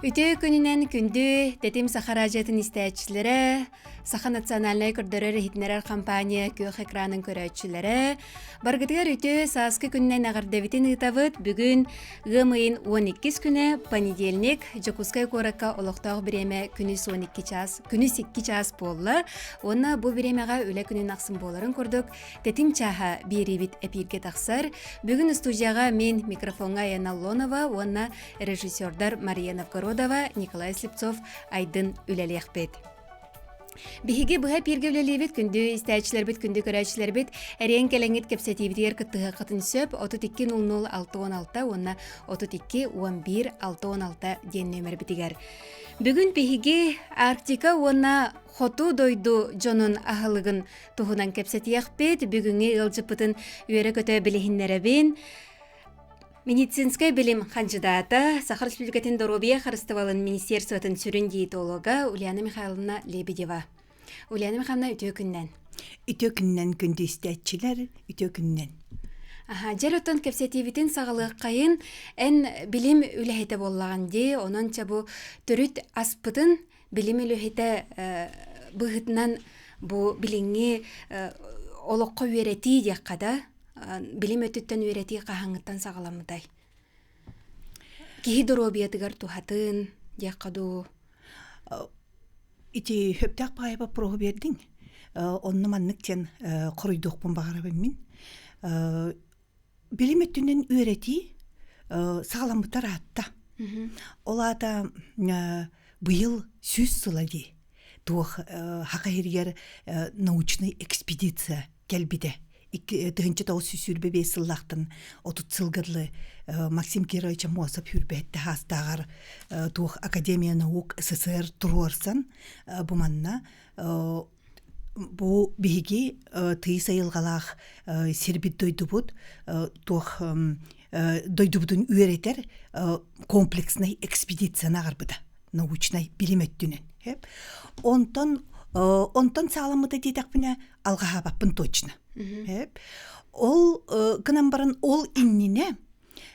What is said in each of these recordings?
Үтө күнінен күнді Тетим Сахаражетін істәтчілері, Саха национальный көрдөрөр хитнерер компания көк экранын көрөтчүлері, баргытыгар үтө сааскы күнінен ағардабитин ытавыт бүгін ғымыйын 12 күні понедельник Жокускай коракка олықтағы біреме күнүс 2 час болы. Оны бұл біремеға өлі күнін ақсын боларын көрдік. Тетим чаха бирибит эпирге тақсар. Бүгін студияға мен микрофонға Яна Лонова, оны режиссердар Мария Новгородова, Николай Слепцов айдын үлелеқпет. Биһиги быһа пирге үлелебит күндү истәчләр бит күндү көрәчләр бит әрен келеңит кепсетибидер кыттыга кытын сөп 3200 онна 3211 ден нөмер битигер. Бүгүн биһиги Арктика онна хоту дойду жонун ахылыгын тухунан кепсетиякпет бүгүнгө ылжыпытын үйрө көтө билихиннеребин медицинская билим кандидата Саха Республикатын Доробия Харыстывалын министерствотын сүрін диетолога Ульяна Михайловна Лебедева. Ульяна Михайловна үтө күннен. Үтө күннен күнді істәтчілер, үтө күннен. Жер оттан кепсетивитин сағылығы қайын ән билим үләхеті боллаған де, онанча бұ түріт аспытын билим үләхеті бұғытынан бұ биліңе олыққа өреті дек қада, билим өттіттен өреті қағаңыттан сағаламыдай. Кихи доробиятыгар тухатын дек қаду? Ити хөптәк бағайба проғы бердің. Онны маннықтен құрыйдықпын бағарабын мен. Билим өттінен өреті сағаламыттар атта. Олада бұйыл сүз сылади. Тух хақайыргер научный экспедиция келбиде. Тыгынчы тау сүсүрбе бейсыллақтын отут сылгырлы Максим Кировича Мосов хүрбетті хастағар тух Академия наук СССР тұруарсан бұманна бұ биги тый сайылғалақ сербит дойдубут тух дойдубутун үйретер комплексный экспедицияна ғарбыда научный билим өттүнен. Онтон сағаламыда дейдақпіне алға баппын точно. Ол гынан баран ол иннине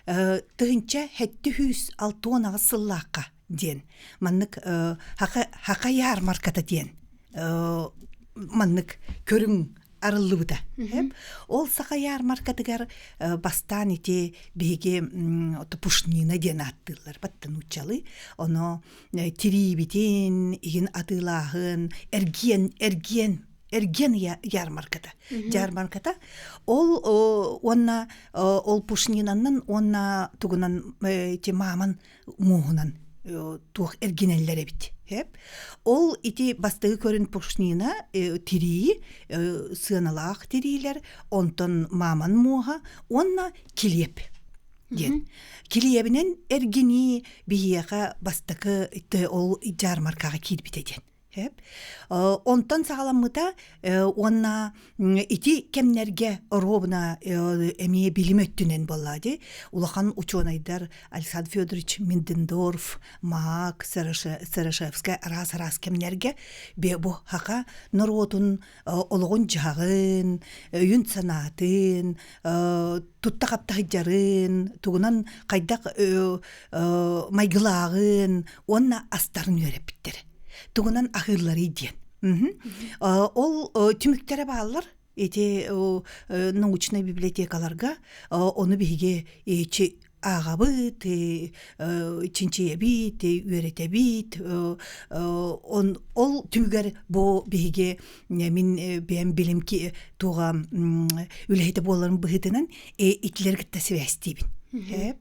тыгынча 760 сыллаққа ден. Маннык хақа ярмарката ден. Маннык көрің арылы бұда. Ол сақа ярмаркатыгар бастан ете беге пушнина ден аттылар. Баттын учалы. Оны тирибитен, еген атылағын, Эрген ярмарката. Ярмарката. Ол пушнинаннан, онна тугунан маман муғынан тух эргенеллері бит. Ол ити бастығы көрін пушнина тирии, сыналақ тирийлер, онтон маман муға, онна килеп. Килебінен эргени бихияға бастығы ол ярмаркаға килбитеден. Онтан сағаламыда онна ити кемнерге робна әмие билим өттінен болады. Улахан ученайдар Александр Федорович Миндендорф, Мак, Сарашевская раз кемнерге бу хақа нұротын олығын жағын, үйін санатын, тұтта қаптағыдарын, тұғынан қайдақ майгылағын, онна астарын өреп біттері. Тугунан ахырлары ден. Ол түміктері бағалар, научный библиотекаларға оны біге ағабыт, чинчие бит, үйрете бит. Ол түмігер бұл біге мен бән білім ке туға үләйті боларын бұғытынан итлергітті сөйістейбін.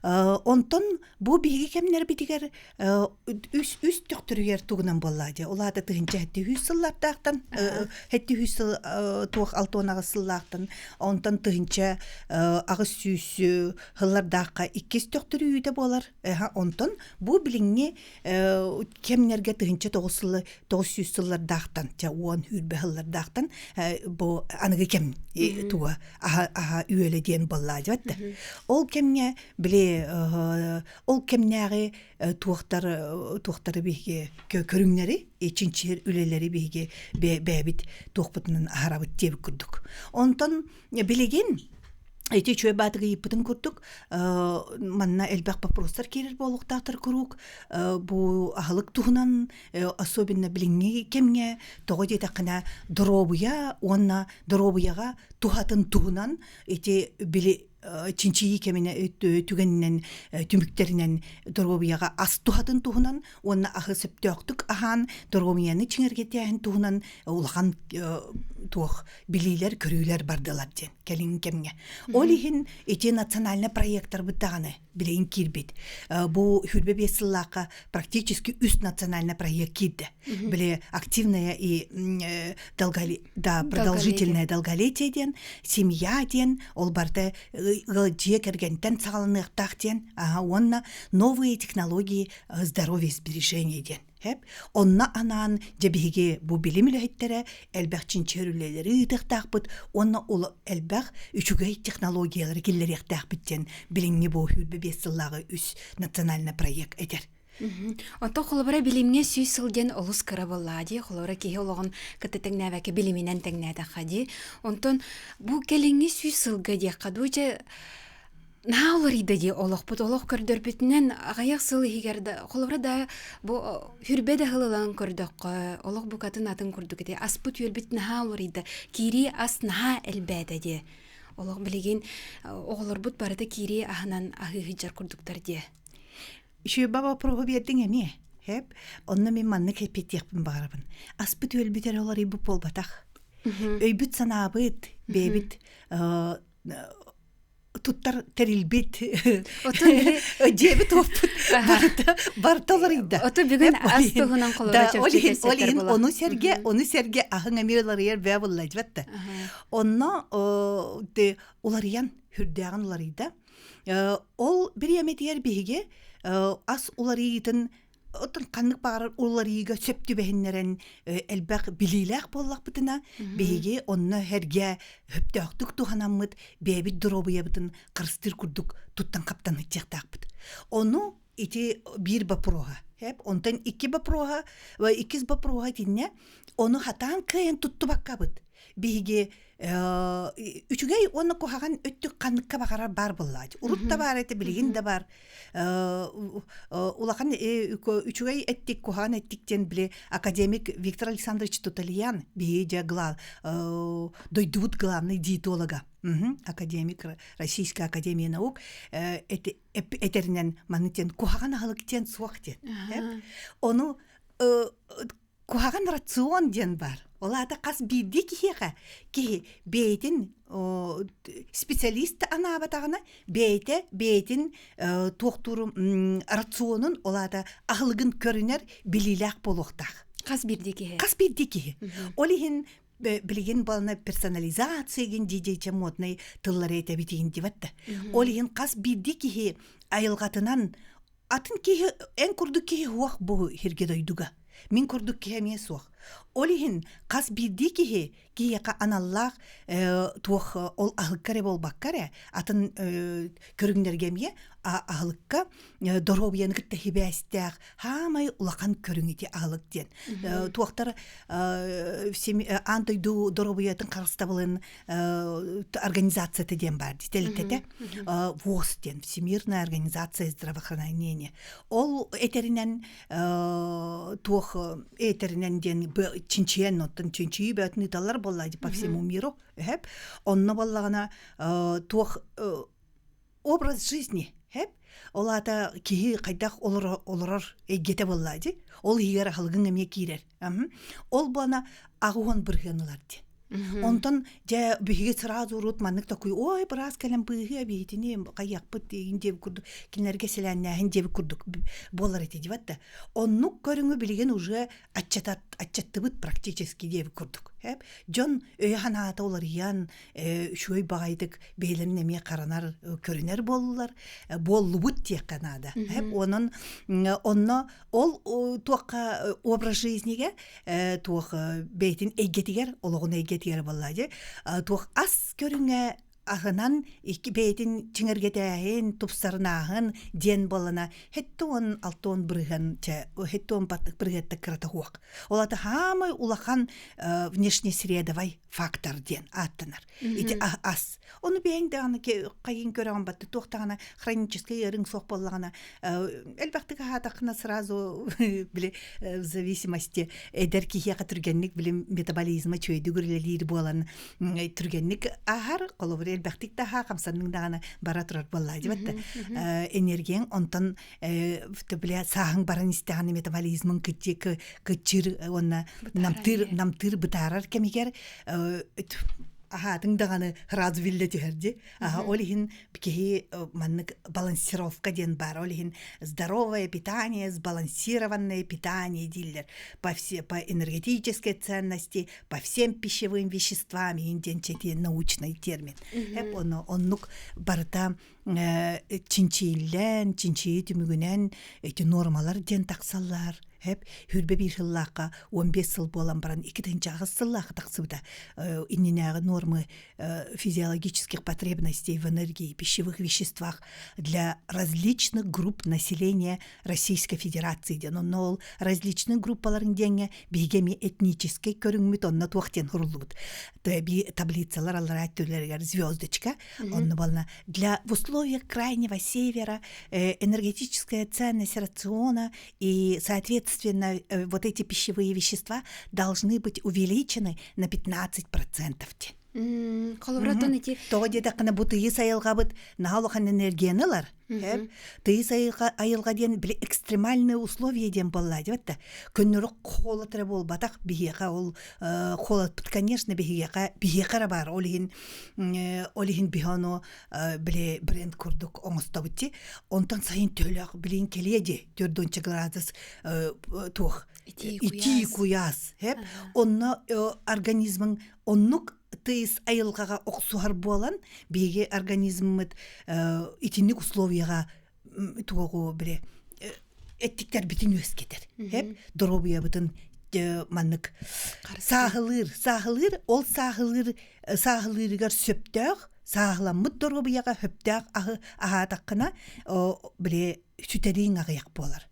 Онтон бу биги кемнер битигер үс төктүрүгер тугунан боллади. Олада тыгынча 700 сыллардактан, 700 тух алтонага сыллактан, онтон тыгынча агыс сүс хыллардакка 200 төктүрүгүдө болар. Онтон бу билиңне кемнерге тыгынча 900 сыллардактан, жа 10 хүрбе хыллардактан бу аныгы кем туга үйөлө ден боллади батта. Ол кемне биле ол кемнәге туқтары беге көрүңнәри, ечинчер үлелери беге бәбит туқпытынан ахарабыт деп күрдік. Онтан билеген Эти чөй батыгы иппытын күрдік, манна элбәк вопростар керер болуқтақтыр күрік, бу ахылык туһунан, особенно билинги кемге, тоғы детақына дробуя, онна дробуяға тухатын туһунан, эти били чинчии кеміне түгеннен түміктерінен дробуяға ас тухатын туһунан, онна ахы сөптөктүк ахан дробуяны чиңергетяхын туһунан улахан тух билилер көрүлер бардылар ден келин кемге. Олихин эти национальный проекттар быттаганы билейин кирбит. Бу хүрбе бесыллака практически үст национальный проект кирди. Биле активная и продолжительное долголетие ден, семья ден, ол барда же кергентен сагалыныктак ден, онна новые технологии здоровья и сбережения ден. Онна анан жебиге бу билим үлөһеттере элбәкчин чөрүлелери тактакпыт, онна ол элбәк үчүгөй технологиялары киллеректакпыттен билимге бу хүрбе бесыллагы үс национальный проект этер. Онто холобара билимге сүй сылген олус кыра боллади, холора кеhe олоғын кытытыңнабәке билиминен тәңнәді қади. Онтон бу келинге сүй сылга де қадуйча на оларида де олық бұд олық көрдөрбітінен ағаяқ сылы егерді. Холобара да бу хүрбе де хылылан көрдік, олық бұ катын атын көрдік де. Ас бұд үрбіт на оларида, кири ас на әлбәді де. Олық білеген оғылар бұд барыда кири ағынан ағы хыджар көрдіктер де. Şu baba prohu verdin emi hep onunla men manlık hep yapın bağırabın. Aspıt ölbüter oları bu pol batak. Öybüt sanabıt, bebit, tuttar terilbit, cebit oput, bartalarıydı. Otu bugün astıhınan kolora çok çekesetler bola. Onu serge ahın emirleri yer ve bulaydı vatta. Onna ulariyan hürdağın ularıydı. Ol bir yemet yer bihige as ularıyın otun kanlık bağırır ularıyga söptü behinleren elbaq bililaq bollaq bıtına bihige onna herge höptöktük tuhanamıd bebi drobuya bıtın kırstır kurduk tuttan kaptan hıçaqtaq bıt. Onu iti bir baproha hep ondan iki baproha ve ikiz baproha dinle onu hatan kıyan tuttu bakka bıt. Bihige üçügey onu kohagan öttük kanlıkka bakarar bar bolladı. Urutta var eti bilgin de var. Ulakan üçügey ettik kohagan ettikten bile akademik Виктор Александрович Туталиян бихиже дойдут главный диетолога. Академик Российской академии наук этеринен манытен кухаган ахылыктен суактен. Onu кухаган рацион ден бар. Олада қас бирди кихеға ки бейтин специалист ана батағына бейтин тоқтуру рационын олада ахылыгын көрінер билилақ болуқтақ. Қас бирди кихе. Қас бирди кихе. Олихин билген балына персонализацияген дидейче модный тыллары ете битеген диватты. Олихин қас бирди кихе айылғатынан атын кихе эн курду кихе хуақ бұғы херге дойдуға. Min kurduk ki hemiye soğuk. Olihin kas bildi ki yaqa anallah tuğ ol ahlıkkare bol bakkare atın körüngler gemiye ahlıkka dorobiyanı kıtta hibestaq hamay ulaqan körüngeti ahlık den. Tuğaktar antaydu dorobiyatın qarıstabalın организация den bardi. Telitete ВОЗ den. Всемирная организация здравоохранения. Ol eterinen tuğ eterinen den чинчиен оттан чинчии бәтни талар боллайды по всему миру хеп онна боллагана тух образ жизни хеп олата кихи кайдак олорор эгете боллайды ол егер халгын эме кирер ол бана агуон биргенларды онтон же биге сразу урут маннык такой ой брас калем биге битине каяк деген деп курдук кинерге селеннен деп курдук болар эти диватта онну көрүңү билген уже атчаттыбыт практически деп курдук хеп жон өйханата олар ян шөй багайдык бейлерин эме каранар көрүнөр болулар боллубут тек канада хеп онно ол туакка образ жизниге туак бейтин эгетигер ологун эгетигер боллады туак ас көрүңө ахынан iki бейтин чиңергетәһин тупсарнаһын ден болана хеттон алтон брыган че хеттон паттык брыгетте крата хуак. Олата хамы улахан внешне средовой фактор ден аттанар. Ити ас. Оны бейнде аны кайын көрән батты тохтагына хронический рынок сок боллагына элбәхте хатакна сразу биле в зависимости эдеркиге катыргенник биле метаболизма чөйдү гүрлелер болан түргенник ахар коловер элбәхтик та хамсанның дагына бара турар болла дибатта энергияң онтон биле саһың баран истәгән метаболизмын кычыр онна намтыр битарар кемигер тыңдағаны развилля тиһерди. Олихин бикеһи маннык балансировка ден бар. Олихин здоровое питание, сбалансированное питание диллер по энергетической ценности, по всем пищевым веществам, инденчети научный термин. Оннук барта чинчииллен, чинчии түмүгүнен эти нормалар ден таксаллар. Hep hürbe bir hıllaka 15 yıl bolan baran 2-ncı сыллаха таксыбыта инненәгы нормы физиологических потребностей в энергии и пищевых веществах для различных групп населения Российской Федерации. Но различных группаларын денге бигеми этнический көрүнгмүт онна туактен хурулубут. Би таблицалар алар аттүләргә звездочка. Онна бална для в условиях крайнего севера энергетическая ценность рациона и соответственно вот эти пищевые вещества должны быть увеличены на 15%. Колобратон эти тоде дакына бу тыйы сайылга бут наалохан энергиянылар. Тыйы сайылга ден биле экстремальные условия ден болла дебатта. Көннөрү холотра болбатак бигега ол холот конечно бигега бар. Олихин бихано биле бренд курдук оңостабыти. Онтан сайын төлөк билин келеди 4 градус тух. Ити куяс. Онна организмың оннук тыйс айылғаға оқсуар болан, беге организмыт итинник условияға туғу біле әттіктер бітін өз кетер. Дробия бітін маннык сағылыр, ол сағылырығар сөптәғ, сағыламыт дробияға хөптәғ ағатаққына біле сүтерейін ағаяқ болар.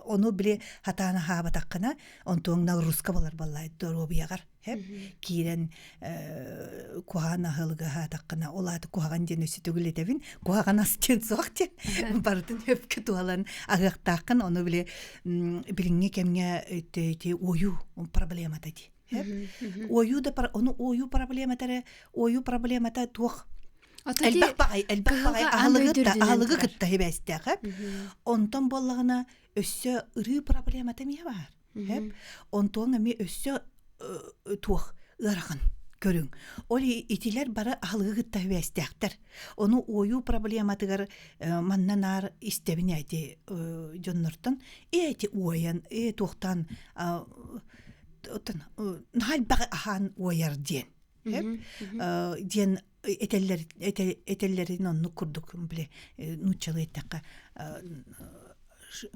Onu bile hatana haba takkana ontuğun nagruska bolar ballay dorobiyagar hep kiren kuhana hılga ha takkana oladı kuhagan denösü tөгülетевин kuhagan astен soqten bardın hep kütualan agaq takkın onu bile bilinge kemge te oyu problema dedi hep oyu da onu oyu problema ta tuq Әлбәқ ағылығы күтті хебәстәғі. Онтан болағына өссі үрі проблема тәмейі бар. Онтан әме өссі туқ ұрағын көрің. Оли итилер бары ағылығы күтті хебәстәқтір. Оны ойу проблематығыр маннан ар істебіне әйті жонныртын. Әйті ойын, туқтан әлбәқ аған ойар ден. Ден этеллерин онну курдук биле нучалы этакка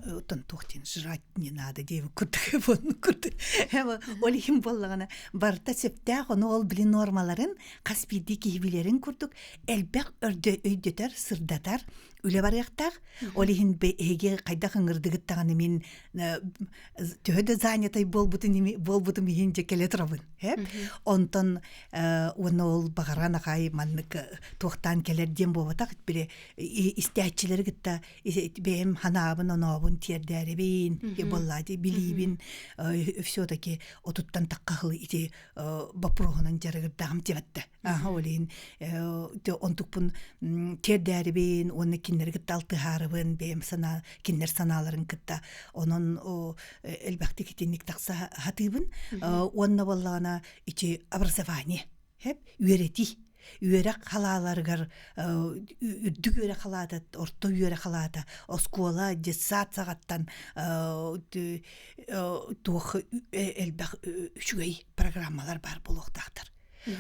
отон тохтин жрать не надо дейби курдук онну курду эва олихим боллагана барта септак ону ол биле нормаларын каспийди кийбилерин курдук элбек өйдөтөр сырдатар үле барыяктак олихин эге кайда кыңырдыгыттаганы мен төһөдө занятой болбутум иин жекеле турабын онтон оны ол багарана кай маннык тохтан келерден болбатак биле истячилер гытта бем ханаабын онообун тиердеребин боллади билибин все-таки отуттан таккахыл ити бапрогунан жарыгырдагым тебетте олин онтукпун тиердеребин оны киннер гытта алтыхарыбын бем сана киннер саналарын гытта онун элбакти китинник такса хатыбын онна боллагана ити образование хеп үйрети үйрек халаларгар үддүк үйрек халата орто үйрек халата оскола десат сагаттан тух элбак үчүгей программалар бар болуктактыр.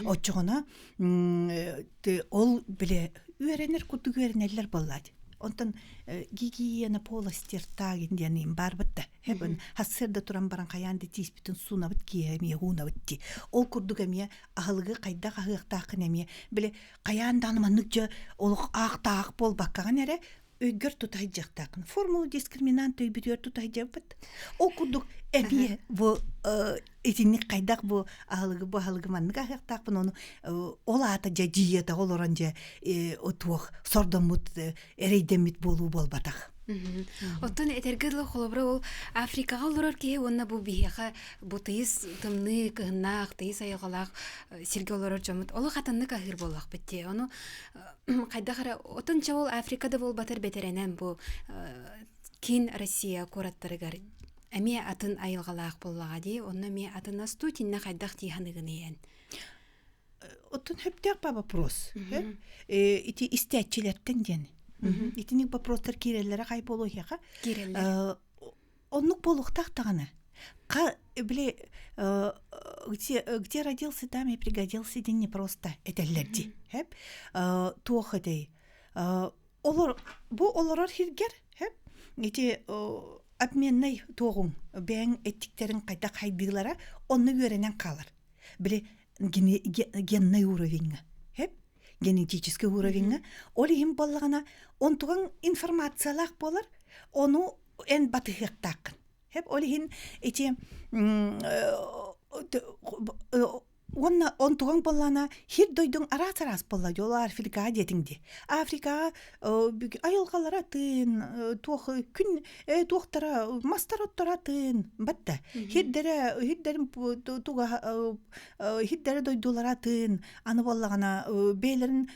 Очугуна ол биле үйренер кутук үйренелер боллады. онтон гигиена полостер тагин дианин барбытта. Хебен хассерде туран баран каянды тиспитин сунабыт киеме гунабытти. Ол курдук эме ахылгы кайда кагыктакын эме биле каяндан маннык же олук ак бол баккаган эре өйгөр тутай жактакын. Формула дискриминант өйбүтөр тутай жабыт. Ол курдук эме бу итинник кайдак бу ахылгы маннык кагыктакын ону олата же диета олорон же отух сордомут эрейдемит болуу болбатак. Оттон этергерлы холобра ол Африкага олорор ке онна бу бияха бу тыйыс тымны кыгыннак тыйыс айгалак сирге олорор жомут олу хатанны кахыр боллак битте ону кайда кара отонча ол Африкада бол батыр бетеренен бу кин Россия кораттарыгар эме атын айгалак боллага ди онна ме атына стутинна кайдак тиханыгын Оттон хептер по вопрос. Ити истячилерден ден. Итиник вопростар киреллere кай болуяга. Киреллер. Оннук болуктактаганы. Бле где родился, там и пригодился, день не просто это лерди. Хеп туохадей. Олор бу олорор хиргер. Хеп ити обменный тугун бен этиктерин кайда кайдыйлара онны көренен калар. Бле генный уровень. Генетический уровень, олим боллагана, он туган информациялак болар, ону эн батыхтакын. Хеп олихин эти он туган боллана хир дойдун арас болла жолар Африка детиңди. Африка айылгалара тын, тух күн тухтара мастароттара тын, батта. Хиддерим туга хиддере дойдулара тын, аны боллагана бейлерин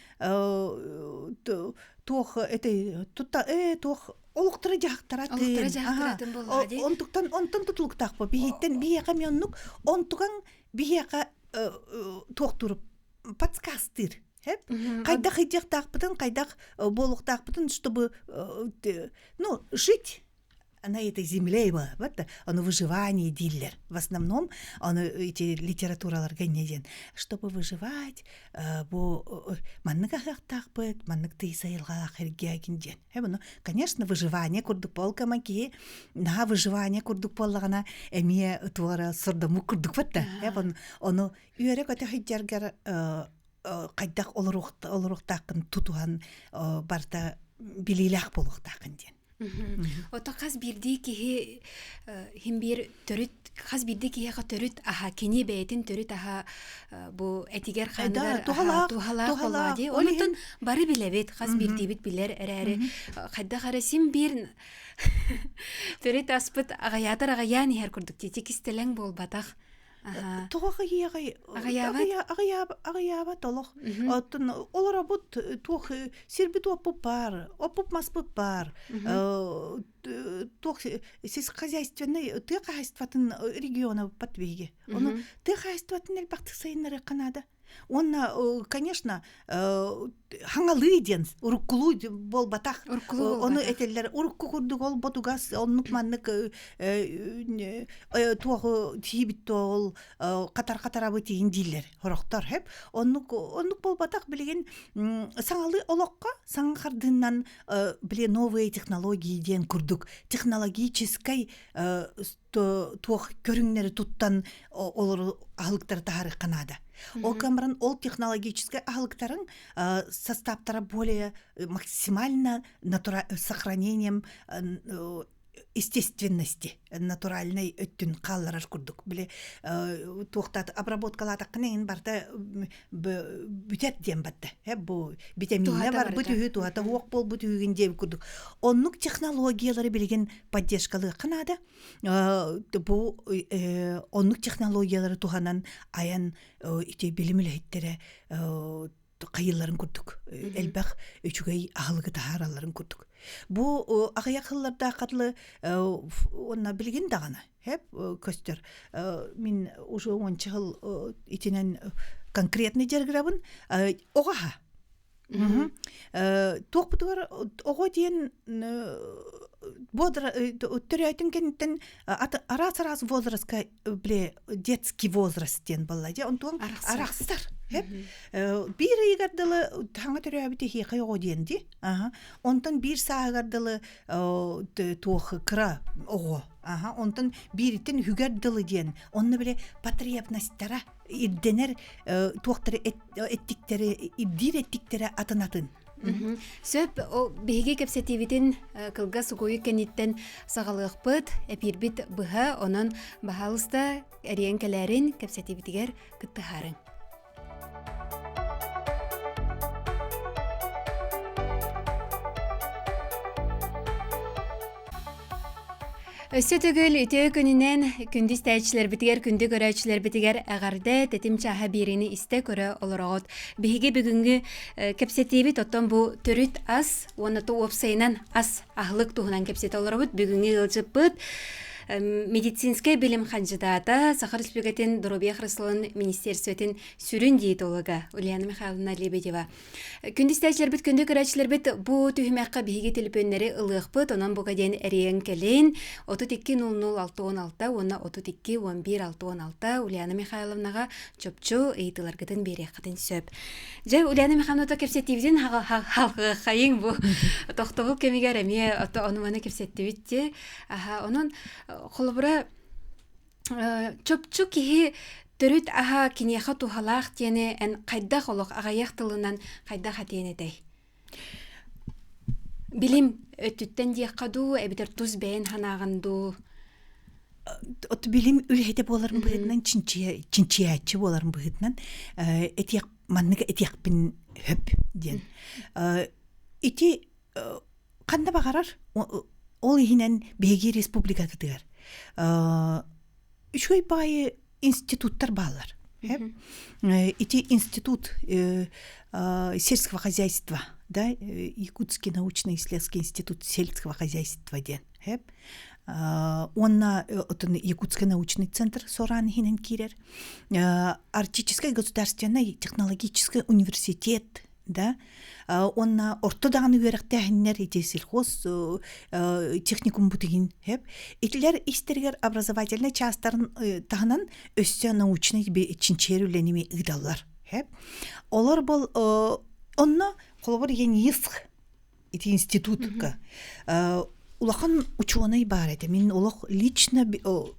тух тух олуктары жактара тын боллади. Онтон тутулуктак бу бийеттен бияка мионнук онтуган бияка тоқтырып подсказтыр. Кайда хыжактакпытын, кайда болуктакпытын, чтобы жить на этой земле, оно выживание диллер. В основном оно эти литератураларга неден, чтобы выживать, маннык ахактакпыт, маннык тыйсайылгалак эргегинден. Конечно, выживание курдук полка маки, на выживание курдук поллагана эме туара сордому курдук батта. Оно үйрек өтө хыжаргар кайдак олоруктакын тутуан барта билилак болуктакын ден. Ото хас бирди ки химбир төрүт хас бирди ки ха төрүт аха кини бейтин төрүт аха бу этигер хандар тухалак болади онутун бары билебет хас бирди бит билер эрэри кайда харасим бир төрүт аспыт агаятар агаян хер курдук текистелең болбатак Тугага агаяба толох. Оттон олора бут тух сирбит опуп бар. Тух сельскохозяйственный хозяйстватын региона подвиги. Он хозяйстватын элбактык сайыннары канада. Он, конечно, хаңалы ден, уруккулу бол батах. Оны этеллер урукку курдук ол ботугас, оннук маннык туагы тибит ол катар-катарабы тиин диллер, хороктор хеп. Оннук бол батах билеген саңалы олокка, саңхардыннан биле новые технологии ден курдук. Технологической туах көрүңнери туттан олор ахылыктар тахары канада. Ол камран ол технологический ахылыктарын составтара более максимально сохранением естественности, натуральной өттүн калларар курдук. Биле туктат обработкалата кынын барда бүтет дем батта. Бу витаминне бар бүтүгү туата ок бол бүтүгүн деп курдук. Оннук технологиялары билген поддержкалы кынада. Бу оннук технологиялары туганан аян ите билимилеттере кайылларын курдук. Элбах үчүгөй ахылгы тахараларын курдук. Бу агаяқылларда катлы онна билген дагана. Хеп көстөр. Мен уже 10 жыл итинен конкретный жерграбын огаха. Тоқпутугар ого ден бодра төрөйтүн кенттен арас возрастка биле детский возраст ден баллади. Онтон аракстар. Hep bir ygardalı tanga töröbüte hiyaqay oğu diyendi. Ondan bir sağgardalı tuğ kıra oğu. Ondan bir itin hügardalı diyen. Onunla bile patriyapnastara irdener tuğları ettikleri, irdir ettikleri atın. Сөп, о биһиги кепсетибитин кылга сугуй кенниттен сагалыгпыт, эпирбит быха, онон бахалыста эриен келерин кепсетибитигер кыттыхарын. Өссө төгөл үтө күнінен күндіз тәйчілер бітігер, күнді көрәчілер бітігер әғарды тәтім чаға беріні істе көрі олырағыт. Бігі бүгінгі кепсетейбі тоттон бұ түріт ас, оны ту опсайынан ас ағылық туғынан кепсет олырағыт. Бүгінгі ғылжып бұд. Медицинская билим кандидата Сахар Республикатын Дробия Хрыслын Министерствотын сүрін диетолога Ульяна Михайловна Лебедева. Күндіз тәйчілер біт, күнді көрәчілер біт бұ түйімәққа бігі телепөннері ылық бұд, онан бұға дейін әрейін кәлін 32-00-616, оны 32-11-616 Ульяна Михайловнаға чөпчу ейтіларғытын берек қытын сөп. Жа Ульяна Михайловна кепсеттебіден халқы қайын бұ тоқтығыл кемегер әме оныманы кепсеттебітте. Оның Холобра чөпчу кихи төрүт аха кинеха тухалах тиене эн кайда холох агаяк тылынан кайда хатиенедей. Билим өттүттен диякаду эбитер туз бейн ханагынду. От билим үлхете боларын быһытынан чинчиячы боларын быһытынан этияк манныга этияк бин хөп диен. Ити канда багарар ол ихинен Беги республика кытыгар. Үчөй байы институттар балар. Эти институт сельского хозяйства, да, Якутский научно-исследовательский институт сельского хозяйства ден. Онна Якутский научный центр соран хинен кирер. Арктический государственный технологический университет, да, онна ортодағаны өріқтәхіннер ете сельхоз техникум бұтығын хеп. Етілер истергер образовательный частарын тағынан өссе научный чинчер үленеме ұйдалар. Олар бұл онна қолыбыр ен есқ еті институтқа. Улахан ученый бар еді. Мен олық лично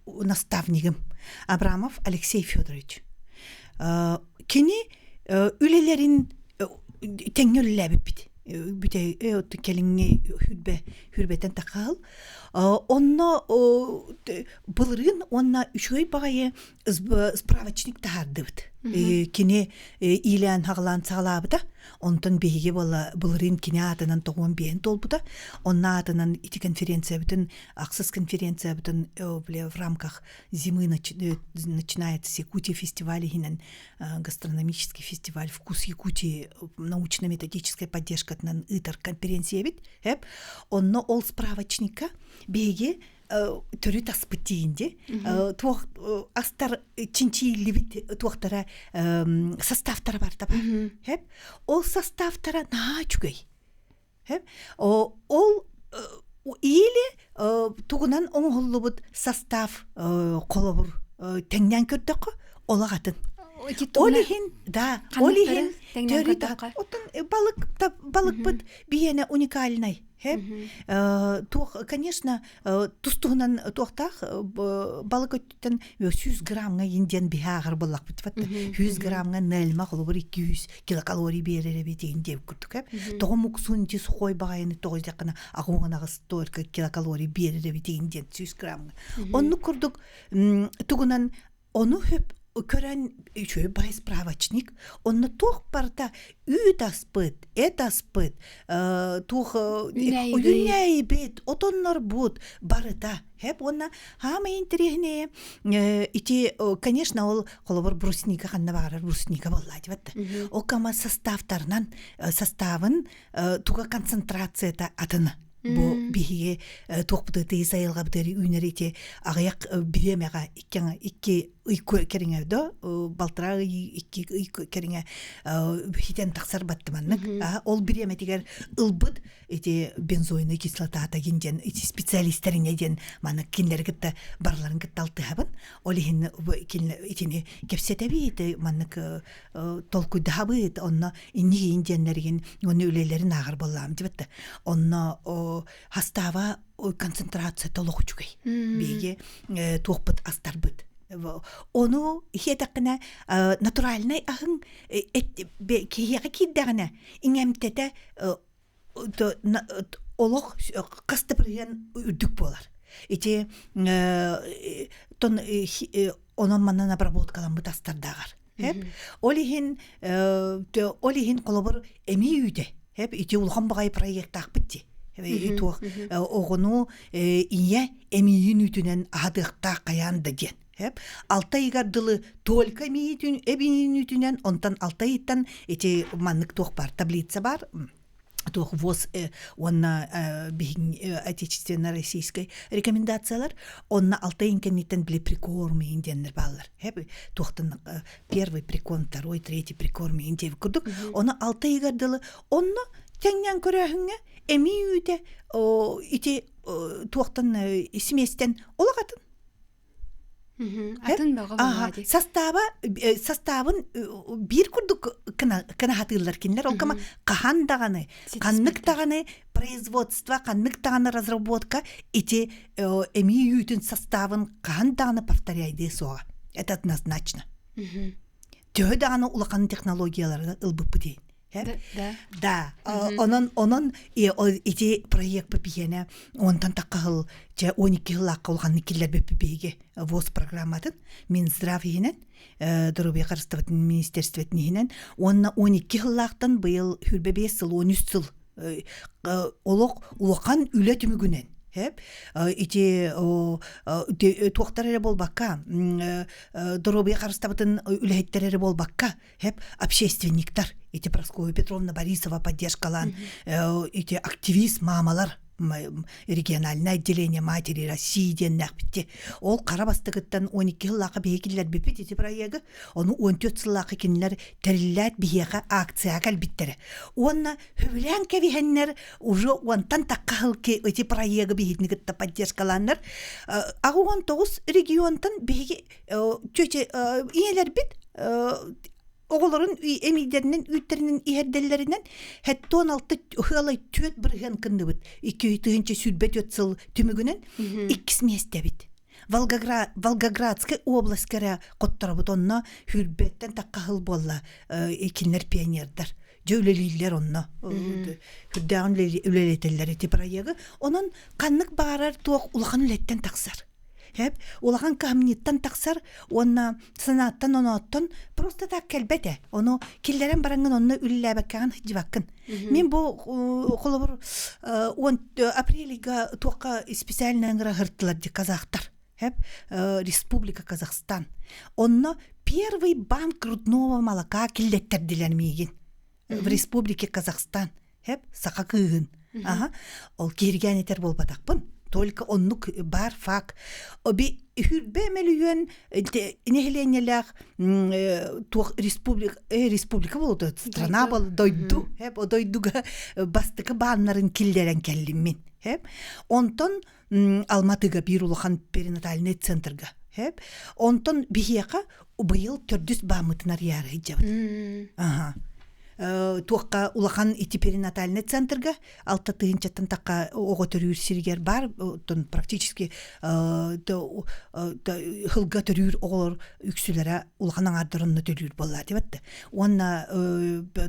наставнигім Абрамов Алексей Федорович. Кені үлелерін теңгелләбит бит. Бүтә отты келиңне хүрбәтен тақал. Онна былырын онна үшөй багае справочник тахарды бит. Кине илән хагылан саглабыда. Онтон беге бола былырын кине атынан тогон бен толбуда. Онна атынан ити конференция битен, аксыз конференция битен в рамках зимы начинается Якутия фестиваль хинен гастрономический фестиваль «Вкус Якутии», научно-методическая поддержка на итар конференция бит. Онно ол справочника беге төрүт аспытиинде туох астар чинчиилибит туохтара составтара бар таба. Ол составтара наачугай. Ол или тугунан оңголлубут состав колобур теңнен көрдөккө олагатын. Олихин, да, олихин төрүт отон балык бут биене уникальный. Конечно, тустугунан туохтах балык өттен 100 граммга инден бихагыр боллак бит. 100 граммга нэлма холобур 200 килокалорий берере бетин деп күттүк. Тогомук сунти сухой багайны тогыз жакына агуганагы столько килокалорий берере бетин 100 граммга. Онну курдук тугунан ону хөп көрән үшөй бай справочник, онны тух парта үйт аспыт, эт аспыт, тух үйнәй бет, отоннар буд, барыта. Хеп, онна хама интерегіне, ити, конечно, ол қолыбыр брусника қанна бағарар, брусника болады, бәтті. Ол кама составтарынан, составын туға концентрацията атыны. Бу биһиге туқпыты сайылга битери үйнәрите агаяк биремега икки кереңевдо балтыраа икки кереңе хитен таксар баттыманнык ол биреме тигер ылбыт эти бензойный кислотата гинден эти специалисттерине ден маны киндер гытта барларын гытталтыхабын олихин итини кепсетебит маннык толкуйдабыт онно инни инденнерген оны үлелерин агыр боллам дибетте онно хастава концентрация толокучугай биге туоппут астарбыт ону хетакна натуральный ахын кияга киддагана иңемтете олох кастыпырген үрдүк болар ити тон онон манан обработкалан бутастардагар олихин колобор эми үйде ити улхан багай проекттак битти туох огону ие эмиин үтүнен адыкта каянда ден алтай гардылы только эмиин үтүнен онтан алтайыттан эти маннык туох бар таблица бар туох ВОЗ онна отечественно-российской рекомендациялар онна алтайын кеннитен биле прикорми инденнер баллар туохтан первый прикорм второй третий прикорми индев курдук оны алтай гардылы онна теңнен көрәһіңе эми үйде ити туақтан сместен олагатын. Атын бағы болады. Составын бир күрдік кына хатырлар кинлер, ол кама қахан дағаны, қаннық дағаны производство, қаннық дағаны разработка ити эми үйдің составын қахан дағаны повторяйды соға. Это однозначно. Төхі дағаны улақан технологиялары ылбып дейін. Да. Онон ити проект бипиене онтан таккыл же 12 жыллакка болгон киллер бипиге ВОЗ программатын Минздрав хинен Дорубия карыстыбытын министерствотун хинен онна 12 жыллактан быйыл хүрбе 5 жыл 13 жыл олок улакан үлө түмүгүнен ити туактар болбакка Дорубия карыстыбытын үлөйттер болбакка общественниктар эти Прасковья Петровна Борисова поддержкалан, эти активист мамалар, региональное отделение матери России деннах битти. Ол карабастыгыттан 12 жыллакка бейкиллер бипит эти проекты, оны 14 жыллакка кинлер териллят бияга акция калбиттери. Онна хүлән кевихеннер уже онтан таккалки эти проекты бейитнигитта поддержкаланнар. Агы 19 регионтан бейги чөче иелер бит оғыларын эмидерінен, үйттерінен, иерделерінен хәтті 16 ұхылай төт бірген кінді бұд. 2-3 сүлбет өтсіл түмігінен 2 месте бит. Волгоградская область кәрі қоттары бұд онна хүрбеттен таққағыл болла екінлер пионердар. Жөлелейлер онна. Хүрдәғын үлелетелер еті проегі. Onun қаннық бағарар туақ ұлған үлеттен тақсар. Улахан камниттан таксар, онна санаттан оноттан просто так келбете. Оно киллерен баранган онна үлләбәккәгән хиҗбаккын. Мен бу колобор 10 апрелига туакка специально анграхыртылар ди казахтар. Республика Казахстан. Онна первый банк грудного молока киллеттердиләр мигин. В Республике Казахстан. Сакакыгын. Ол киргән етер болбатакпын. Только оннук бар фак. Оби хүрбе мелюен нехленелях республика болду. Страна бол дойду. Дойдуга бастыкы баннарын киллерен келлиммин. Онтон Алматыга бир улахан перинатальный центрга. Онтон бихияка быйыл 400 бамытынар яры хиджабыт. Туаққа улахан ити перинатальный центрга алта тыгынчаттан такка ого төрүр сиргер бар практически хылга төрүр оголор үксүлөрө улаханын ардырынна төрүр болла дебетти. Онна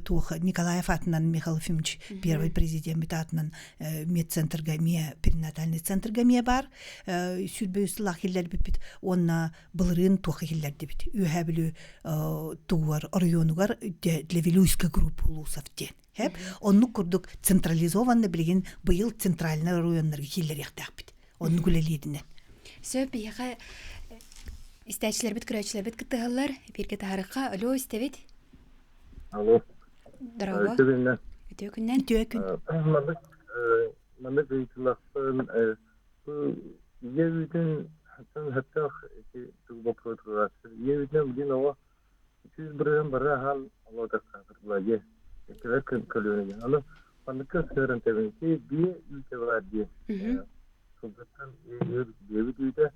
туох Николаев атынан Михаил Ефимович первый президент атынан медцентрга мия перинатальный центрга мия бар сүрбөйс лахиллер бипит. Онна былырын туох хиллер дебит. Үһәбилү туар районугар Левилуйска группу лусавтен. Онну курдук централизованно билген быйыл центральный районнарга хиллер яктак бит. Онну гүлелидинен. Сөп бияга истәчләр бит, көрәчләр бит кытыгаллар. Бирге тарихка алло истебит. Алло. Здорово. Төкүннән. Маны гыйтылактан бу егүден хәтта эти тугба проектlar kölüne. Onu anlıkı sırrın tabii ki bir ülke var diye. Sultan bir ülke.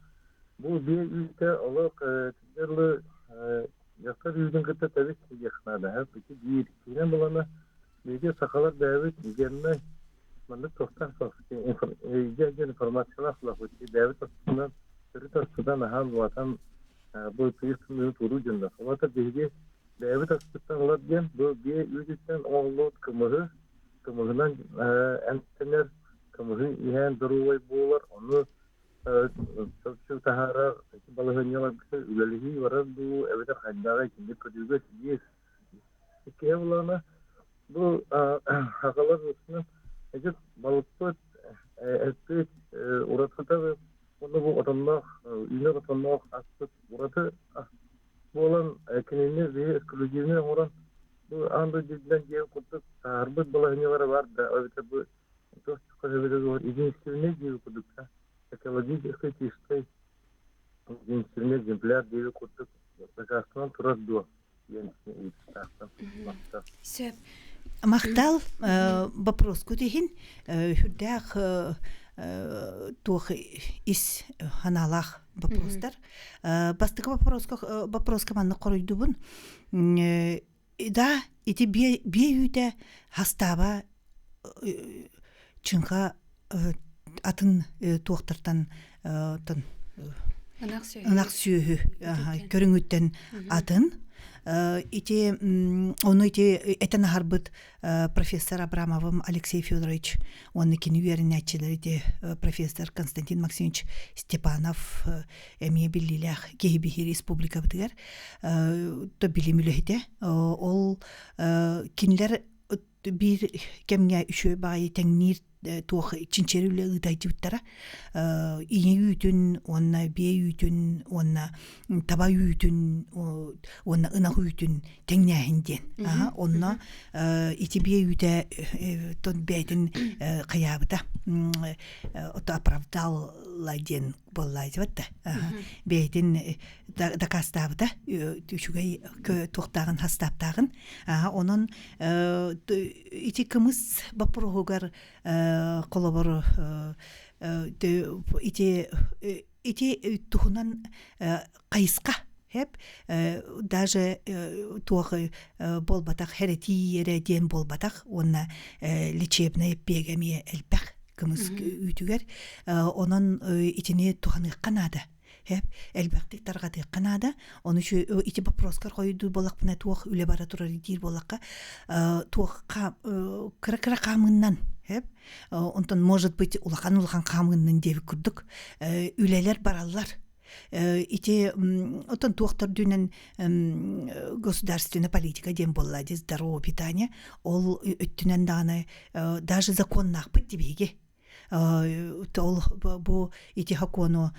Bu bir ülke olarak tüccarlı yakar yüzün kıta tabii ki yakınada. Hep iki bir yine bulana bir sakalar davet gelme. Manlık toktan sosyal informasyonlar kullanıcı davet aslında Sudan hal vatan bu tüyüsünü turucunda. Ama tabii davet aslında olabilir. Bu bir ülkeden oğlu kımıhından entener kımıhı ihan duruyor bular. Onu çok tahara balığınyalar üleliği var bu evde handağa şimdi kötüge diye. İki evlana bu hakalar üstüne ecek balıklı ettik uğratıda ve onu bu adamlar ünlü adamlar asıp uğratı bu olan kendini ve ekolojisine oran bu anda cidden diye kurduk harbit balığınyaları var da öyle bu çok kadar var izin diye kurduk ekolojik ekosistem izin exemplar diye kurduk başkasından turar yani Сөп. Мақтал вопрос кудехин хүрдәк тух ис ханалах вопростар. Бастыгы вопроска манны коройдубун. Да, ити бие хастаба чынга атын туактартан ынак сүйү көрүңүттен атын оны этен харбыт профессор Абрамовым Алексей Федорович, он кини увереннячилер профессор Константин Максимович Степанов эмие биллилях Гейбихи республика битигер то билимүлөһите ол кинилер бир кемге үшө баай теңнир туох чинчерүлө ыдайжыбыттара ийи үтүн онна бие үтүн онна таба үтүн онна ынак үтүн теңнэхинден онна ити бие үтэ тон бейтин кыябыта ото оправдалла ден боллайжыбытта бейтин дакастабыта түшүгэй туктагын хастаптагын онун ити кымыз бапургугар колобор ити тухунан кайыска хеп даже туохы болбатак херетиере ден болбатак онна лечебная бегами элбак кымыз үтүгер онун итини туханы канада хеп элбактык таргаты канада оны şu ити вопроскар койду болакпына туох үле бара турар дир болакка туох кыра камыннан хеп онтон может быть улахан камыннан деп күрдүк үлелер бараллар ити отон туохтар дүнен государственная политика дем боллади здоровое питание ол өттүнен даны даже законнак бит дебеге тол бу ити хаконо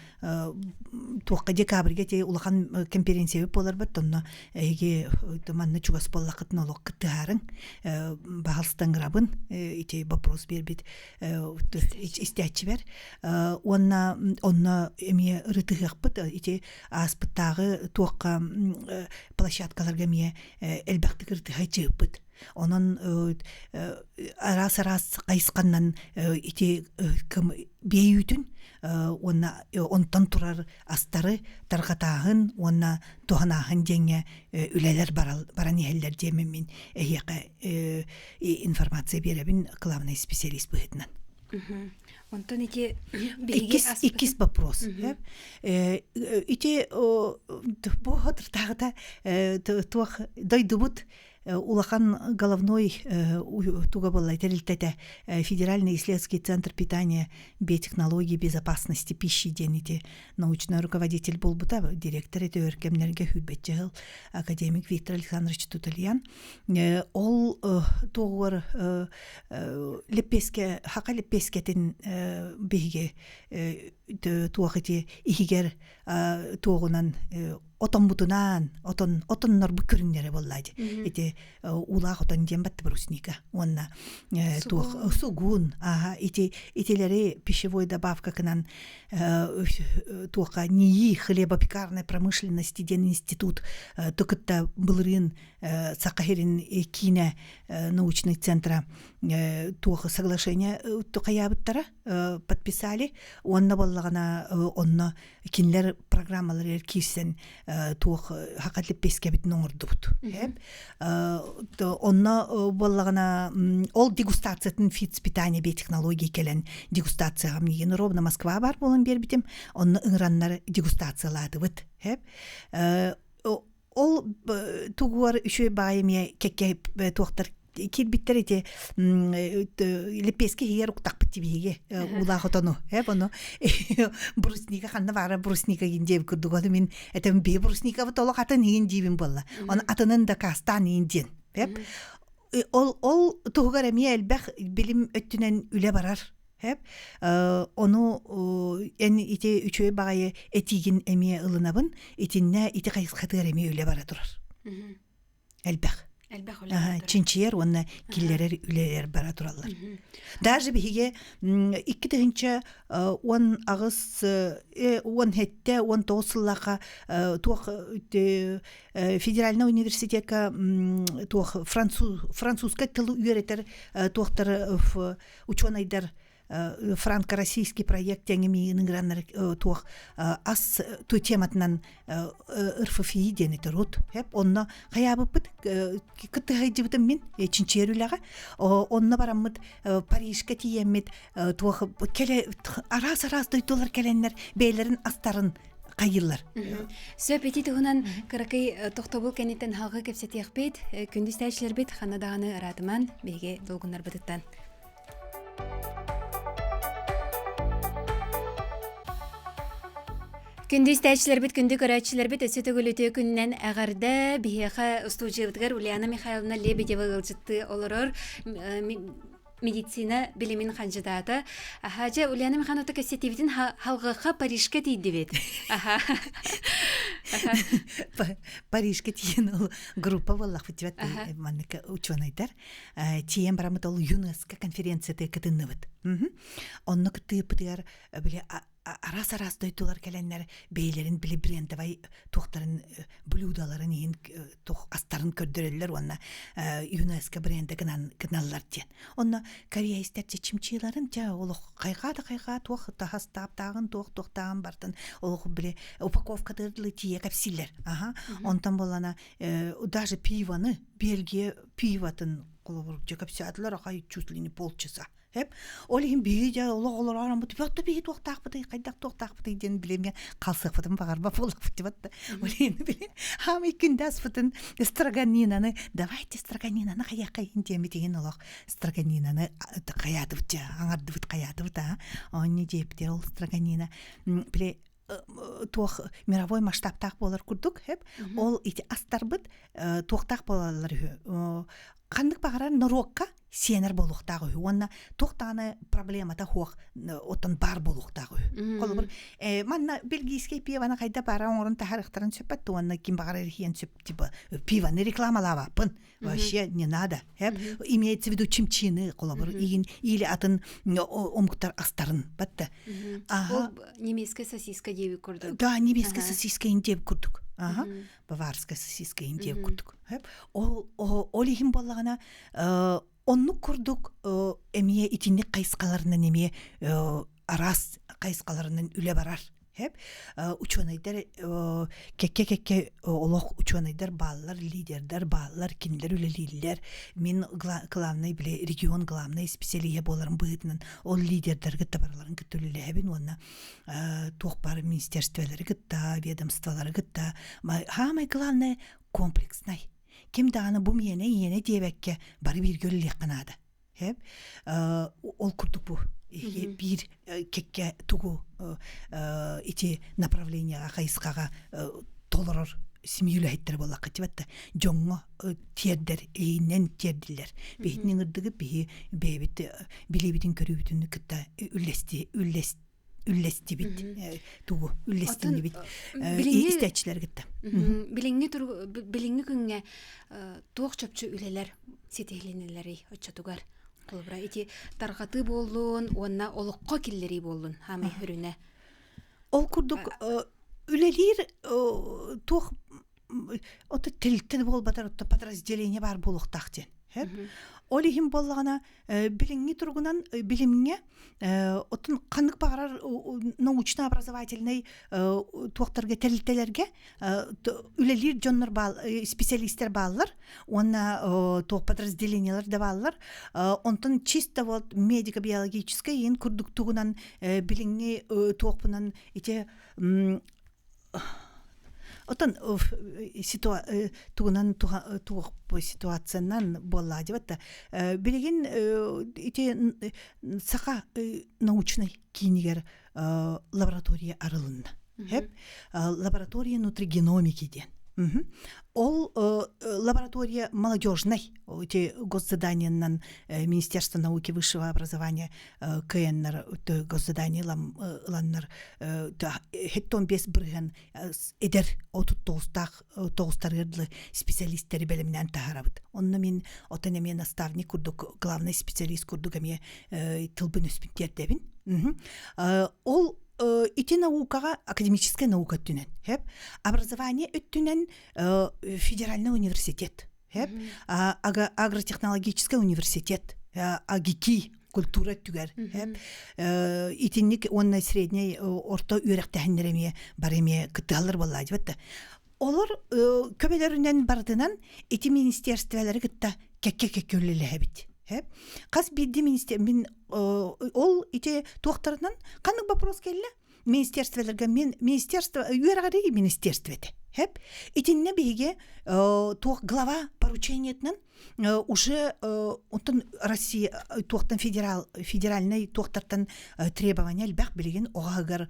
туакка декабрьге те улахан конференция болар баттонно эге манны чугас боллакытын олок кытарын баалстан грабын ити вопрос бербит истячибер онна эме рытыгакпыт ити аспыттагы туакка площадкаларга ме элбакты рытыга чыгыппыт онон арас кайысканнан ити бейүтүн онтон турар астары таргатагын онна туханагын жеңе үлелер баран иһеллер жемемин информация беребин главный специалист быһытынан. Онтон ити иккис вопрос. Ити бу хатыртагыта туах дойдубут улахан головной туга была терилтете Федеральный исследовательский центр питания, биотехнологии, безопасности пищи дените научный руководитель болбута директор это өркемнерге хүлбетчел академик Виктор Александрович Тутальян ол тоғыр лепеске хака лепескетин биге туахити игер тоғынан отон бутунан, отоннор бу көрүннере боллайды. Ити улах отон дем батты брусника. Онна туох сугун, итилери пищевой добавка кынан туоха НИИ хлебопекарной промышленности ден институт тукытта былырын Сакахерин кине научный центра туох соглашение тукаябыттара подписали. Онна боллагана онна кинлер программалар кисен туох хакатлы пескебит номердут. Онна боллагана ол дегустациятын фиц питания биотехнологии келен дегустация амниген ровно Москва бар болын бербитим. Онна ыңраннар дегустациялады бит. Ол тугуар үшөй байыме кекке туохтар кирбиттер эти лепески хиер уктак битибиге улахотону ону брусника ханна бара брусника гиндеп курдугоду мен этем бе брусника толок атын гиндибин болла он атынын да кастан инден ол тугуар эми элбэх билим өттүнөн үле барар ону ити үчөй багайы этигин эми ылынабын итинне ити кайсыкатыр эми үле бара турар элбэх чинчиер онна киллерер үлелер бара тураллар. Даже биге 2-нче 10 агыс 10 хетте 19 сыллака туох федеральный университетка туох французский тыл үйрәтер туохтар ученыйдар франко-российский проект теңемигинин граннар туох ас ту тематынан РФФИ денетер ут онно каябыппыт кытыгайдыбытым мен чинчерүлага онно бараммыт Парижка тиеммит туох келе арас дойтулар келеннер бейлерин астарын кайыллар. Сөпети тугунан кыракай тохтобул кенеттен халгы кепсетиякпет күндүз тәчлер бит ханадаганы аратыман беге долгунар бытыттан. Күндүз тәчлер бит күндү көрәчләр бит өсө төгөлүтө күннән әгәрдә бихеха студиябыдгар Ульяна Михайловна Лебедева гылжытты олорор медицина билимин кандидаты. Хажа Ульяна Михайловна кәсетибитин халгыга Парижка тиде бит. Парижка тиен ол группа валлах бит манника ученыйдар. Тиен барамыт ол ЮНЕСКО конференцияда кытынны бит. Онны кытып битер биле арас дойтулар келеннер бейлерин биле брендовай тохтарын блюдаларын ин тох астарын көрдөрөлөр онна ЮНЕСКО бренди кыналлар ден. Онна кореяистер чимчиларын олох кайга тох тахастап тагын тохтаган бартын олох биле упаковка дырлы тие капсиллер. Онтан болана даже пиваны Бельгия пиватын колобурук капсатлар кай чуть ли не полчаса. Олим бийде ологолор арам бут бакта бий токтак бут кайдак токтак бут ден билеме калсак бутун багарба болуп бутты олин биле хам икиндас бутун строганинаны давайте строганинаны каяка индеме деген олох строганинаны каяды бут аңарды бут каяды бут они дептер ол строганина биле тох мировой масштабтак болар курдук ол ити астар бут токтак болалар кандык багарар норокка сенер болуктагы онна токтаны проблемата хох отон бар болуктагы колбур манна бельгийский пиваны кайда бара орын тарихтарын сөпөт онна ким багар хиен сөп типа пиваны рекламалава пын вообще не надо имеется в виду чимчины колбур или атын омуктар астарын батты немецкая сосиска деп көрдүк. Да, немецкая сосиска индеп көрдүк. Баварская сосиска индеп көрдүк. Ол ихим боллагана онну курдук эмие итинник кайскаларынан эмие арас кайскаларынан үле барар. Ученыйдар кекке олох ученыйдар баллар лидердар баллар киндер үлелилер мен главный биле регион главный специалие боларын быытынан ол лидердар гытта барларын гыттөлүлебин онна тохпар министерстволары гытта ведомстволары гытта самое главное комплексный ким даганы бу мене дебекке бары бир көлөлек канада ол курдук бу бир кекке тугу ити направление кайскага толорор симюляттер боллакка тибатта жоңго тердер эйнен тердилер бейтнин ырдыгы бейбит билебитин көрүбүтүн кытта үллести үллести бит. Тугу үллестинди бит. билинги- Истечилер гитте. Билинги күнгө туох чөпчү үлелер сетеленелери оччотугар. Колбра ити таргаты боллун, онна олокко киллери боллун хамы хүрүнө. Ол курдук үлелир туох ота тилтел болбатар ота подразделение бар болуктак ден. Ол ихим боллагана билинги тургунан билимге отун канык багарар научно-образовательный туактарга тилтелерге үлелир жоннор бал специалисттер баллар, онна туак подразделениялар да баллар. Онтон чисто вот медико-биологический ин курдук тугунан билинги туакпунан ите Отон тугунан тугук ситуациянан болла дебатта. Билеген ите сака научный кинигер лаборатория арылынна. Хеп лаборатория нутригеномики ден. Ол лаборатория молодежной, эти госзаданиянан Министерства науки и высшего образования КНР госзадание ланнар хеттон бес брыган эдер отут тоустарырлы специалисттери белеминен тахарабыт. Онна мен отанеме наставник курдук, главный специалист курдугаме тылбын өспүттер дебин. Ол ити наукага академическая наука түнен. Образование өттүнен федеральный университет. Агротехнологический университет. АГИКИ культура түгер. Итинник онна средний орто үйрәктәһеннәреме бареме кыталар болла дибетте. Олар көбеләреннән бардынан ити министрликлары гытта кекке үлеләбит. Каз бидди министр мен ол ите туактарынан кандай вопрос келли министрликларга мен министерство үйрәгәри министерство эте. Итинне биге туак глава поручениетнен уже онтон Россия туактан федеральный туактартан требования албак билген огагар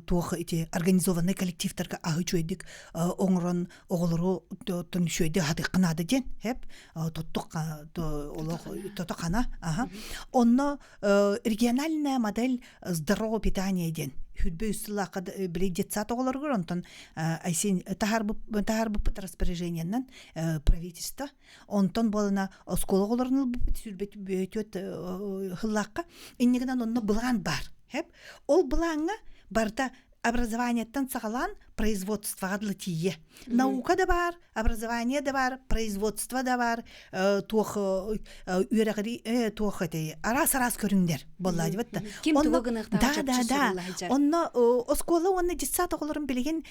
туак ити организованный коллективтарга агычойдик оңрон оголору тон шөйдө хаты кынады ден тоттокана онно региональная модель здорового питания ден хүлбе үстілақа біле детсат оғылар көрінтін айсен тахарбы распоряжениянан правительство онтон болына оскол оғыларының сүрбет бөтөт хыллаққа иннегінен онны бұлан бар. Ол бұланға барда образованиеттен сағалан производство адлатие. Наука да бар, образование да бар, производство да бар, туох үйрәгәри туох эти арас көрүндер болла дибетте. Ким тугыгын да. Онны оскола онны детсат огларын билген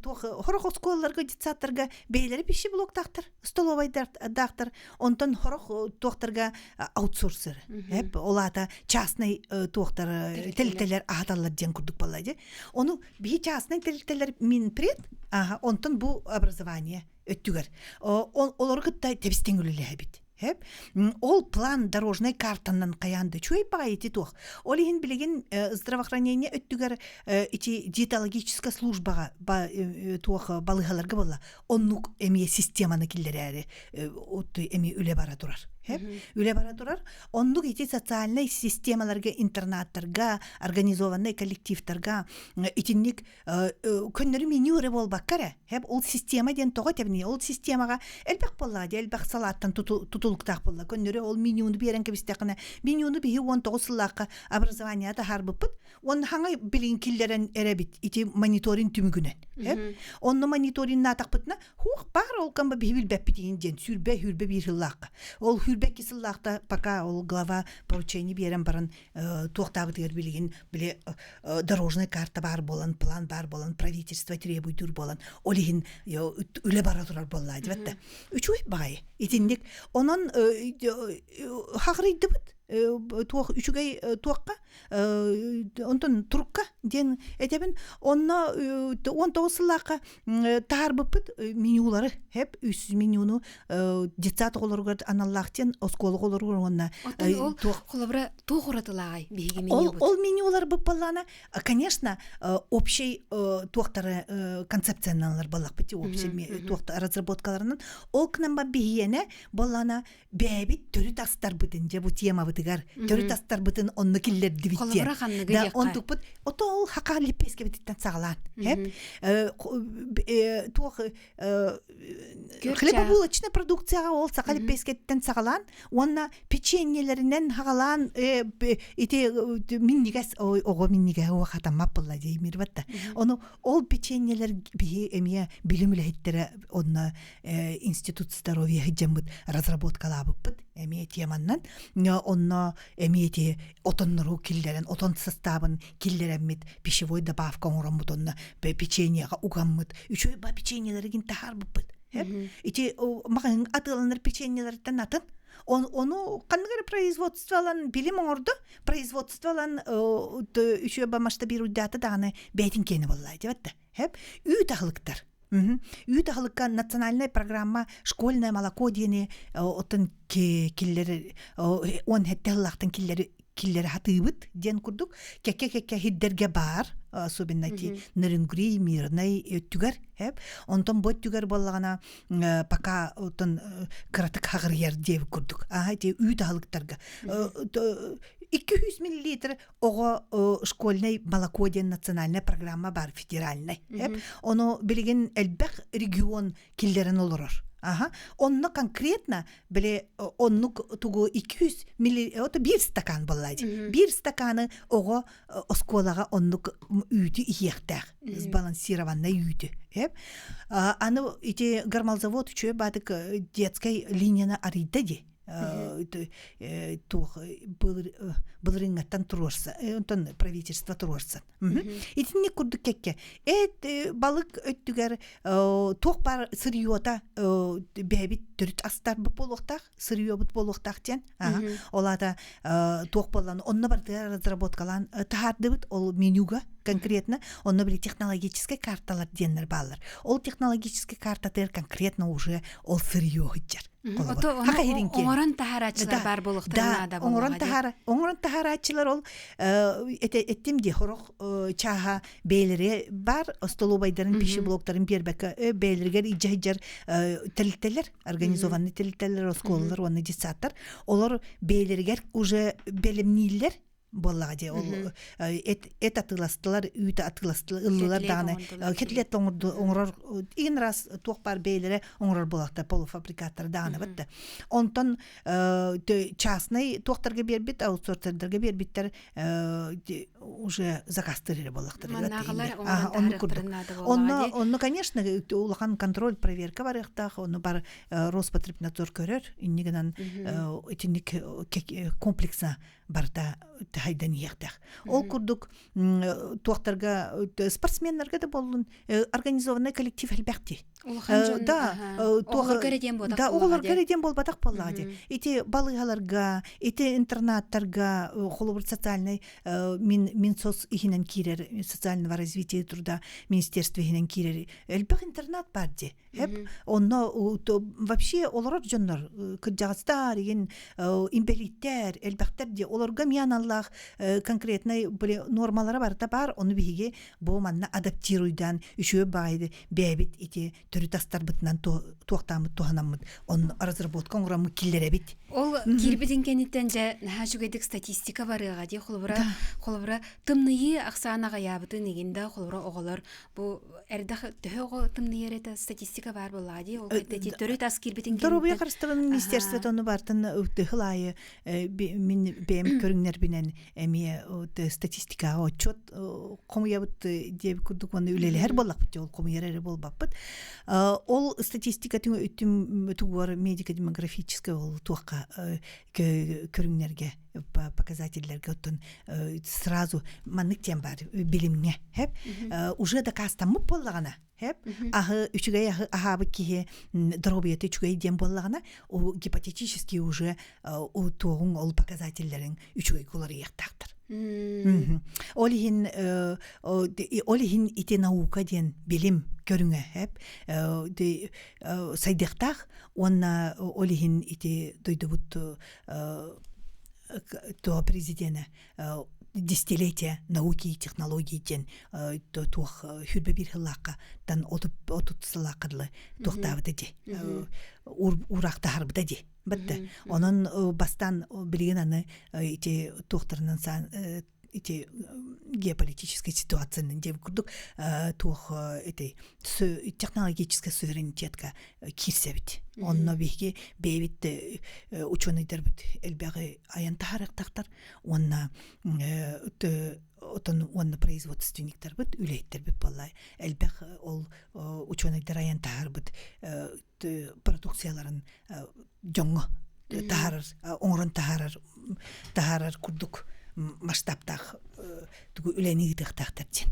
туох хорох осколларга детсаттарга бейлери пиши блок тактыр, столовый дактыр. Онтон хорох туохтарга аутсорсер. Олата частный туохтар телтелер аталлар ден курдук болла ди. Ону би частный телтелер Минпред, онтон бу образование өттүгер. Олар гытта тебистен үлеле бит. Ол план дорожной картанан каянды чуй багайти тух. Ол ихин билеген здравоохранение өттүгер ити диетологическая службага тух балыгаларга болла. Оннук эми системаны киллери отты эми үле бара турар. Үле бара турар. Оннук ити социальный системаларга, интернаттарга, организованный коллективтарга итинник көннөрү менюре болбаккара. Ол система ден тога тебни. Ол системага элбак болла, элбак салаттан тутулуктак болла. Көннөрү ол менюны берен кебистакына. Менюны бии 19 сыллакка образованията харбыппыт. Он хаңа билин киллерен эребит. Ити мониторинг түмүгүнөн. Онны мониторинг натакпытна хук бар ол камба бивил беппитин ден сүрбе хүрбе бир хыллакка. Ол хүрбе кисыллакта пока ол глава поручение берен баран туактабытыр билген биле дорожная карта бар болан, план бар болан, правительство требует тур болан. Олихин үле бара турар болла дибетте. Үчүй бай. Итиндик онон хагырыйды бит. Туох үчүгэй туакка онтон турукка ден этебин онно 19 сыллакка таарбыппыт менюлары хеп 300 менюну детсат оголорго аналлахтен оскол оголорго онна туох колобра туохуратылагай биги меню ол менюлар быппалана конечно общий туохтары концепционалар балак бити общий туохта разработкаларынан ол кнамба бигене балана бебит төрү тастар бытын же бу тема бардыгар төрүт астар бытын онны киллер дибиттен. Колобра ханныгы Да якка. он тупут ото ол хакарли песке бититтен сагалан. Хеп туох хлебобулочная продукцияга ол сакали пескеттен сагалан, онна печеньелеринен хагалан ите миннигас ого минниге о хатамап болла деймир батта. Ону ол печеньелер би эмия билимле хиттере онна институт здоровья хиджамыт разработкалабыппыт эмия теманнан онна эмия отоннору киллерен отон составын киллереммит пищевой добавка оңроммут онна печеньега угаммыт үчөй ба печеньелерин тахарбыппыт. Ити магын атыланыр печеньелерден атын ону кандыгар производстволан билим оңорду производстволан үчөй ба масштабируйдаты даганы бетин кени боллай дебатта. Хеп үй тахылыктар. Үй тахылыкка национальная программа школьное молоко дени отын киллери он хеттеллахтын киллери хатыбыт ден курдук кекке хиддерге бар особенно ти нырынгри мирный түгер хеп онтон бот түгер боллагана пока отын кратык хагыр деп курдук ти үй тахылыктарга 200 миллилитр ого школьный молоко ден национальная программа бар федеральный хеп оно билген элбек регион киллерин олорор. Онно конкретно биле онну тугу 200 миллилитр это бир стакан боллади. Бир стаканы ого осколага онну үйдү иектер. Сбалансированный үйдү. Аны ите гармалзавод үчө бадык детской линияны арыйдади. Былырыңаттан турорса, онтон правительство турорса. Итинне курдук кекке. Балык өттүгер тоқ бар сырьёта бәбит түрт астар бұп болуқтақ, сырьё бұт болуқтақ ден. Олада тоқ болан, онна барды разработкалан тахарды бұт, ол менюга конкретно, онна были технологические карталар деннер баллар. Ол технологические картатер конкретно уже ол сырьё хыджар. Оңорон тахарачылар бар болуқтарына да болуға. Оңорон тахарачылар ол еттимде хорох чаха бейлери бар, столовайдарын пищи блоктарын бербека бейлергер иджайджар тилтелер, организованный тилтелер, осколалар, оны десаттар. Олар бейлергер уже белемнилер, боллади ол эт атыластылар үйт атыластылар ыллылар даны кетлет оңрор ин раз тоқпар бейлере оңрор болакта полуфабрикаттар даны битти онтон частный тоқтарга бербит аутсорсердерге бербиттер уже закастыры болактыр онно конечно улахан контроль проверка бар яктах оны бар Роспотребнадзор көрөр иннигенен этинник комплекса барда хайдан яктах. Ол курдук туактарга спортсменнерге да болун организованный коллектив албакти. Да, олар кереден болбатак боллади. Ити балыгаларга, ити интернаттарга, холобур социальный мин сос ихинен кирер, социального развития труда министерства ихинен кирер. Элбак интернат барди. Онно вообще олар жоннор кыджагастар еген имбелиттер, элбактер де оларга миян Аллах конкретный нормалары бар, оны биге бу манна адаптируйдан үшө байды бебит ити төрүтастар бытынан туактамыт туханамыт он разработка оңрамы киллере бит. Ол кирбидин кенеттен же хажугедик статистика барыга ди холбура тымнıyı аксанага ябыты негенде холбура оголор бу эрдах төгө тымнıyı рета статистика бар боллади ол кетти төрүтас кирбидин кенеттен. Здоровье карштыгын министерство тону бартын ыхлайы мен бем көрүңнөр бинен эми статистика отчет комуябыт деп курдук аны үлелер боллак бит ол комуяры болбаппыт. Ол статистика түм тугар медико-демографическая ол туакка көрүңнөргө показательлерге оттон сразу манык тем бар билимге хеп уже докастамып боллагана хеп ахы үчүгэй ахабы кихе дробиеты үчүгэй дем боллагана о гипотетически уже о тоғын ол показательлерин үчүгэй кулары яктактыр. Олихин ите наука ден билим көрүңө хеп сайдыктах онна олихин ите дойдубут то президента десятилетия науки и технологии ден туох хүрбе бир хыллакка дан отутсылакырлы туохтабыда ди урактахарбыда ди битти онон бастан билген аны ити туохтарынан эти геополитической ситуацияны деп курдук туох эти технологическая суверенитетка кирсебит онно биги бебит ученыйдар бит элбеги аянтахарыктактар онна онна производственниктер бит үлейттер бит баллай элбег ол ученыйдар аянтахар бит продукцияларын жоңго тахарар оңрон тахарар курдук масштабтах тугу үлени гитахтартен.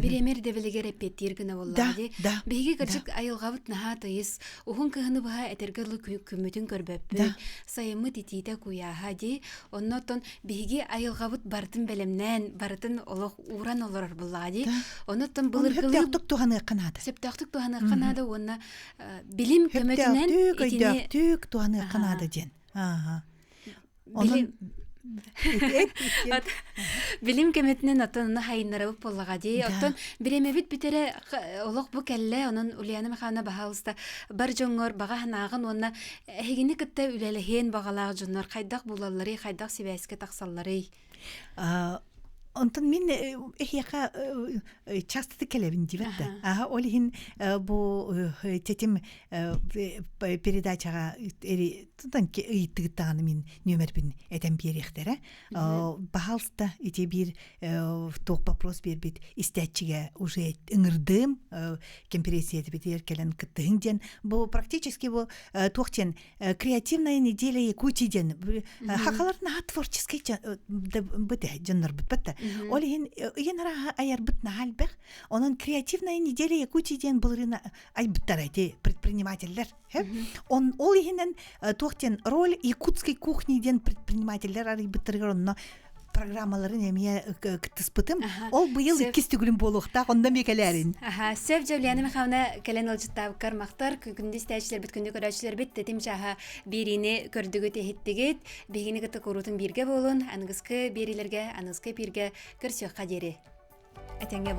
Биремер девелеге репетир гына боллады. Беги кырчык айылгабыт наха тыйыз. Ухун кыһыны баха этергерлы күмүтүн көрбөппү. Сайымы титите куяха ди. Оннотон беги айылгабыт бартын белемнен, бартын олох уран олорор боллады. Оннотон былыргылы Септактык туханы канада. Септактык туханы канада онна билим көмөтүнөн итине түк туханы канада ден. Билим кеметинен атонна хайнарабы боллага ди. Оттон биремебит битере олох бу келле онун улияны махана бахалыста бар жоңгор бага ханагын онна хегини кытта үлелехен багалаг жоннор кайдак булаллары кайдак себеске таксаллары. Онтон мен эхяка часто келебин дибетте. Олихин бу тетим передачага эри тудан ыйттыгытаны мен номер бин этем берехтере. Бахалста ите бир ток вопрос бербит истячиге уже ыңырдым компрессия бит эркелен кыттыгын. Бу практически бу тохтен креативная неделя Якутии. Хакаларна творческий бите жанр бит. Олин янара аяр битна халбех, онон креативная неделя Якутии булырына айбыттарайты предпринимательлер. Он олихинен тохтен роль якутской кухниден предпринимательлер айбыттаргар онно программаларын эмие кытыспытым. Ол быйыл 2 түгүлүм болуктак онда мекелерин. Сев жавляны махавна келен алжыттабы кармактар күндүз тәчлер бит күндү көрөчлөр бит тетим жаха бирине көрдүгү техиттигит бегини кыты корутун бирге болун ангыскы берилерге ангыскы бирге көрсөк кадери. Атеңге